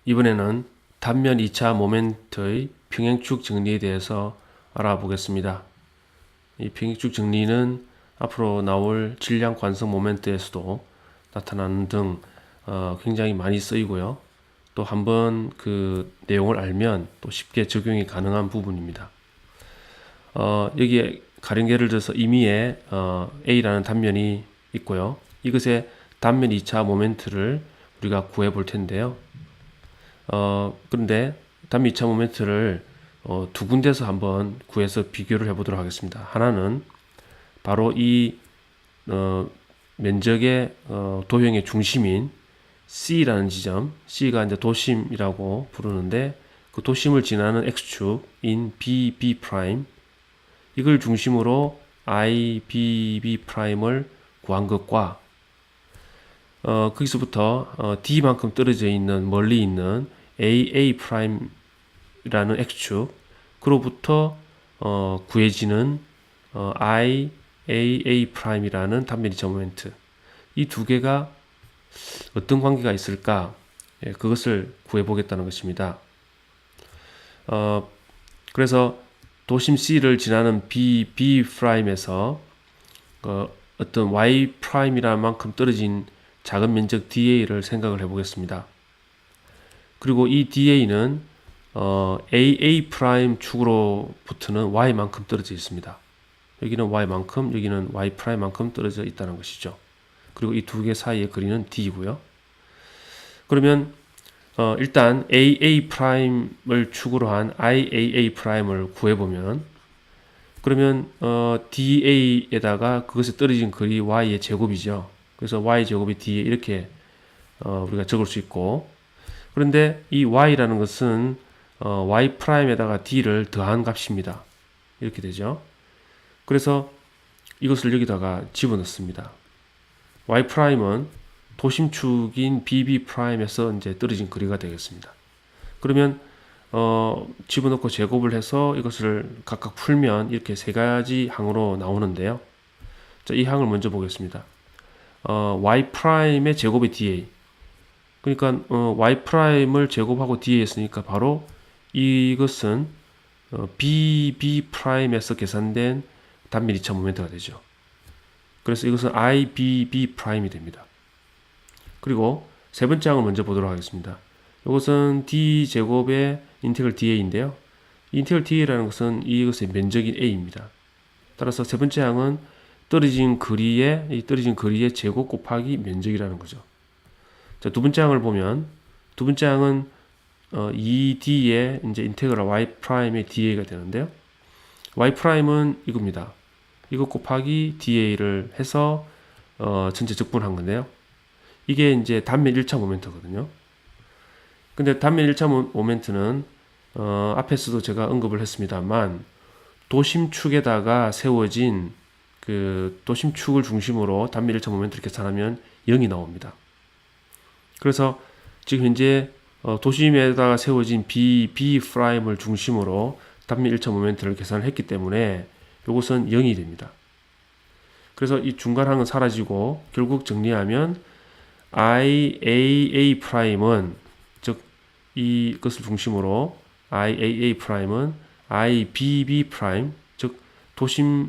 이번에는 단면 2차 모멘트의 평행축 정리에 대해서 알아보겠습니다. 이 평행축 정리는 앞으로 나올 질량 관성 모멘트에서도 나타나는 등 굉장히 많이 쓰이고요. 또 한번 그 내용을 알면 또 쉽게 적용이 가능한 부분입니다. 여기에 가령계를 들어서 임의에 A라는 단면이 있고요. 이것의 단면 2차 모멘트를 우리가 구해 볼 텐데요. 그런데 단면 2차 모멘트를 두 군데서 한번 구해서 비교를 해보도록 하겠습니다. 하나는 바로 이 면적의 도형의 중심인 C라는 지점, C가 이제 도심이라고 부르는데 그 도심을 지나는 X축인 BB 프라임, 이걸 중심으로 IBB 프라임을 구한 것과 거기서부터 D만큼 떨어져 있는 멀리 있는 AA 프라임이라는 X축, 그로부터 구해지는 IAA 프라임이라는 단면 2차 모멘트, 이 두 개가 어떤 관계가 있을까? 그것을 구해보겠다는 것입니다. 그래서 도심 C를 지나는 B 프라임에서 어떤 Y 프라임이라는 만큼 떨어진 작은 면적 DA를 생각을 해보겠습니다. 그리고 이 DA는 AA 프라임 축으로부터는 Y만큼 떨어져 있습니다. 여기는 Y만큼, 여기는 Y 프라임만큼 떨어져 있다는 것이죠. 그리고 이 두 개 사이의 거리는 D이고요. 그러면 일단 AA 프라임을 축으로 한 IAA 프라임을 구해보면, 그러면 DA에다가 그것에 떨어진 거리 Y의 제곱이죠. 그래서 Y 제곱이 D에 이렇게 우리가 적을 수 있고, 그런데 이 Y라는 것은 Y 프라임에다가 D를 더한 값입니다. 이렇게 되죠. 그래서 이것을 여기다가 집어넣습니다. Y 프라임은 도심축인 BB 프라임에서 이제 떨어진 거리가 되겠습니다. 그러면 집어넣고 제곱을 해서 이것을 각각 풀면 이렇게 세 가지 항으로 나오는데요. 자, 이 항을 먼저 보겠습니다. Y 프라임의 제곱이 DA. 그러니까 Y 프라임을 제곱하고 DA 했으니까 바로 이것은 BB 프라임에서 계산된 단면 2차 모멘트가 되죠. 그래서 이것은 IBB 프라임이 됩니다. 그리고 세 번째 항을 먼저 보도록 하겠습니다. 이것은 D 제곱의 인테그럴 DA인데요. 인테그럴 DA라는 것은 이것의 면적인 A입니다. 따라서 세 번째 항은 떨어진 거리의 제곱 곱하기 면적이라는 거죠. 자, 두 번째 항을 보면, 두 번째 항은 이 D의 이제 인테그럴 Y 프라임의 DA가 되는데요. Y 프라임은 이겁니다. 이거 곱하기 DA를 해서 전체 적분한 건데요. 이게 이제 단면 1차 모멘트거든요. 근데 단면 1차 모멘트는 앞에서도 제가 언급을 했습니다만 도심축에다가 세워진 그 도심축을 중심으로 단면 1차 모멘트를 계산하면 0이 나옵니다. 그래서 지금 현재 도심에다가 세워진 B 프라임을 중심으로 단면 1차 모멘트를 계산을 했기 때문에 이것은 0이 됩니다. 그래서 이 중간항은 사라지고 결국 정리하면 IAA 프라임은, 즉 이것을 중심으로 IAA 프라임은 IBB 프라임, 즉 도심을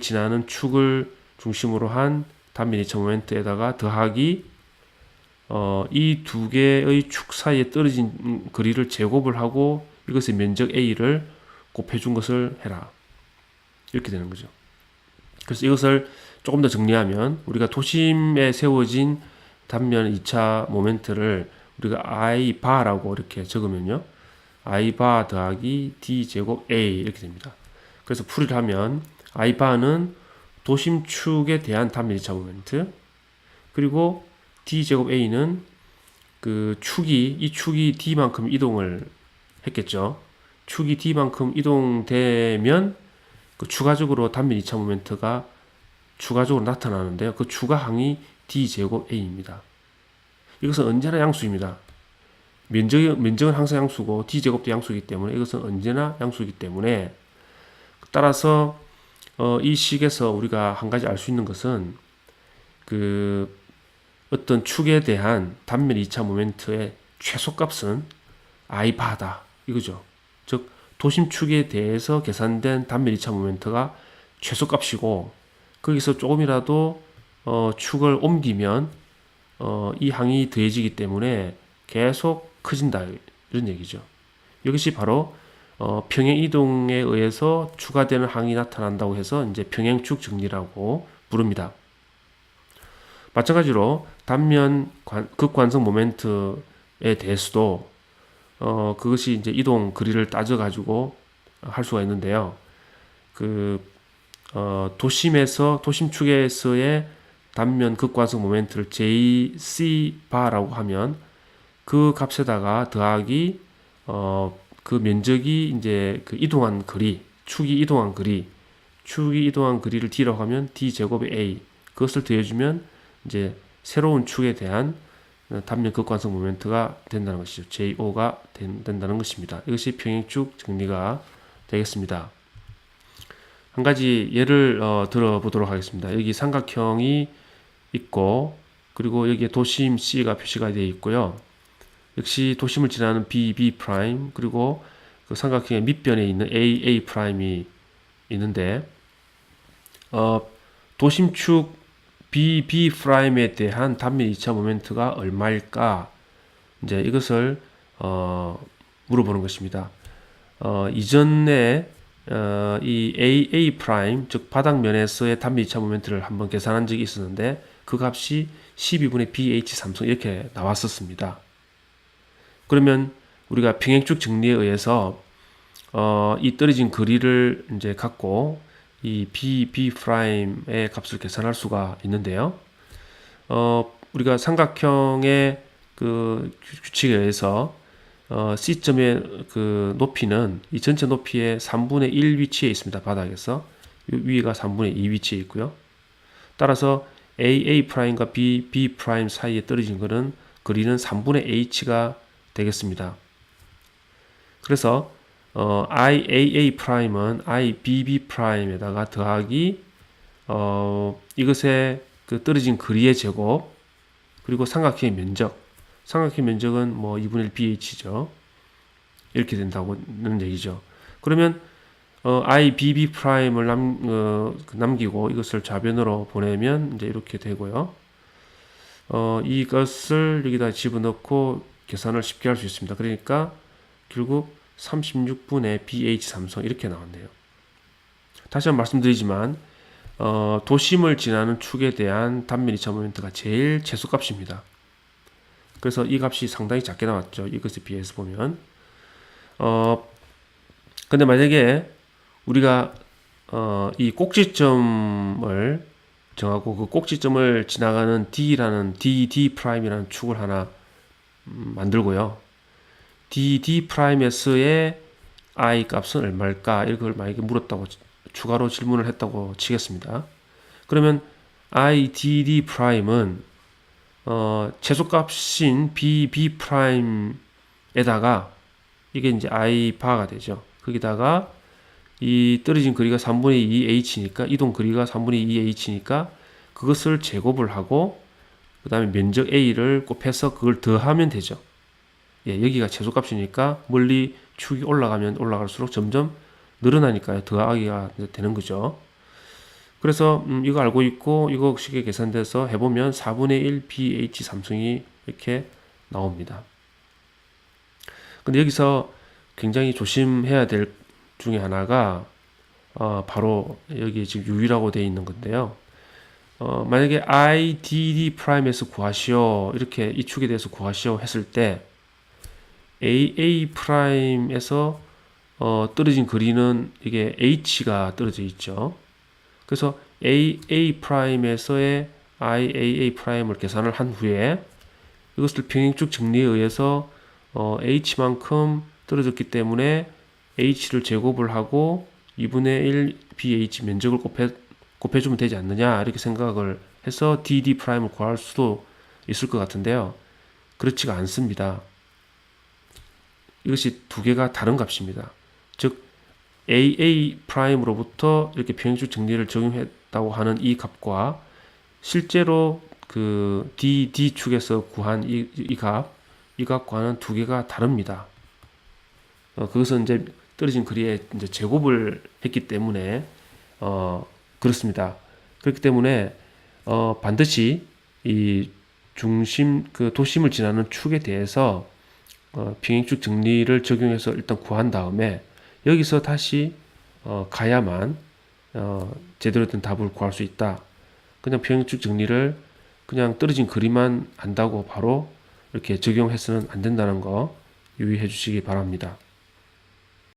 지나는 축을 중심으로 한 단면 2차 모멘트에다가 더하기 이 두 개의 축 사이에 떨어진 거리를 제곱을 하고 이것의 면적 A를 곱해준 것을 해라. 이렇게 되는 거죠. 그래서 이것을 조금 더 정리하면 우리가 도심에 세워진 단면 2차 모멘트를 우리가 I 바라고 이렇게 적으면요. I 바 더하기 D 제곱 A 이렇게 됩니다. 그래서 풀이를 하면 I 바는 도심축에 대한 단면 2차 모멘트, 그리고 D 제곱 A는 그 이 축이 D만큼 이동을 했겠죠. 축이 D만큼 이동되면 그 추가적으로 단면 2차 모멘트가 추가적으로 나타나는데요. 그 추가항이 D 제곱 A입니다. 이것은 언제나 양수입니다. 면적은 항상 양수고 D 제곱도 양수이기 때문에 이것은 언제나 양수이기 때문에, 따라서 이 식에서 우리가 한 가지 알 수 있는 것은 그 어떤 축에 대한 단면 2차 모멘트의 최소값은 i바다 이거죠. 즉 도심축에 대해서 계산된 단면 2차 모멘트가 최소값이고 거기서 조금이라도 축을 옮기면 이 항이 더해지기 때문에 계속 커진다 이런 얘기죠. 이것이 바로 평행 이동에 의해서 추가되는 항이 나타난다고 해서 이제 평행축 정리라고 부릅니다. 마찬가지로 단면 극관성 모멘트에 대해서도 그것이 이제 이동 거리를 따져 가지고 할 수가 있는데요. 도심축에서의 단면 극관성 모멘트를 JC 바라고 하면 그 값에다가 더하기 그 면적이 이제 그 이동한 거리, 축이 이동한 거리를 D라고 하면 D 제곱의 A 그것을 더해주면 이제 새로운 축에 대한 단면 극관성 모멘트가 된다는 것이죠. JO가 된다는 것입니다. 이것이 평행축 정리가 되겠습니다. 한 가지 예를 들어보도록 하겠습니다. 여기 삼각형이 있고 그리고 여기에 도심 C가 표시가 되어 있고요. 역시 도심을 지나는 B, B' 그리고 그 삼각형의 밑변에 있는 A, A'이 있는데 도심축 B, B'에 대한 단면 2차 모멘트가 얼마일까? 이제 이것을 물어보는 것입니다. 이전에 이 A, A', 즉 바닥면에서의 단면 2차 모멘트를 한번 계산한 적이 있었는데 그 값이 12분의 BH3성 이렇게 나왔었습니다. 그러면 우리가 평행축 정리에 의해서 이 떨어진 거리를 이제 갖고 이 B'의 값을 계산할 수가 있는데요. 우리가 삼각형의 그 규칙에 의해서 C점의 그 높이는 이 전체 높이의 3분의 1 위치에 있습니다. 바닥에서 위가 3분의 2 위치에 있고요. 따라서 A'A'과 B 사이에 떨어진 거리는 3분의 H가 되겠습니다. 그래서 IAA'은 IBB'에다가 더하기 이것의 그 떨어진 거리의 제곱 그리고 삼각형의 면적은 뭐 2분의 1 BH죠. 이렇게 된다고는 얘기죠. 그러면 IBB'을 남기고 이것을 좌변으로 보내면 이제 이렇게 되고요. 이것을 여기다 집어넣고 계산을 쉽게 할 수 있습니다. 그러니까 결국 36분의 BH3성 이렇게 나왔네요. 다시 한번 말씀드리지만 도심을 지나는 축에 대한 단면 2차 모멘트가 제일 최소값입니다. 그래서 이 값이 상당히 작게 나왔죠. 이것에 비해서 보면 근데 만약에 우리가 이 꼭지점을 정하고 그 꼭지점을 지나가는 D라는 DD'이라는 축을 하나 만들고요. DD'에서의 I 값은 얼마일까? 이걸 만약에 물었다고 추가로 질문을 했다고 치겠습니다. 그러면 IDD'은 최소값인 BB'에다가 이게 이제 I 바가 되죠. 거기다가 이 떨어진 거리가 3분의 2 H니까 이동 거리가 3분의 2 H니까 그것을 제곱을 하고 그 다음에 면적 A를 곱해서 그걸 더하면 되죠. 예, 여기가 최소값이니까 멀리 축이 올라가면 올라갈수록 점점 늘어나니까요. 더하기가 되는 거죠. 그래서 이거 알고 있고 이거 식에 계산돼서 해보면 4분의 1 BH3성이 이렇게 나옵니다. 근데 여기서 굉장히 조심해야 될 중에 하나가 바로 여기 지금 U라고 되어 있는 건데요. 만약에 IDD'에서 구하시오 이렇게 이 축에 대해서 구하시오 했을 때 AA'에서 떨어진 거리는 이게 H가 떨어져 있죠. 그래서 AA'에서의 IAA'을 계산을 한 후에 이것을 평행축 정리에 의해서 H만큼 떨어졌기 때문에 H를 제곱을 하고 2분의 1 BH 면적을 곱해주면 되지 않느냐 이렇게 생각을 해서 DD'을 구할 수도 있을 것 같은데요. 그렇지가 않습니다. 이것이 두 개가 다른 값입니다. 즉 AA'으로부터 이렇게 평행축 정리를 적용했다고 하는 이 값과 실제로 그 DD축에서 구한 이 값, 이 값과는 두 개가 다릅니다. 그것은 이제 떨어진 거리에 이제 제곱을 했기 때문에 그렇습니다. 그렇기 때문에 반드시 이 중심 그 도심을 지나는 축에 대해서 평행축 정리를 적용해서 일단 구한 다음에 여기서 다시 가야만 제대로 된 답을 구할 수 있다. 그냥 평행축 정리를 그냥 떨어진 거리만 안다고 바로 이렇게 적용해서는 안 된다는 거 유의해 주시기 바랍니다.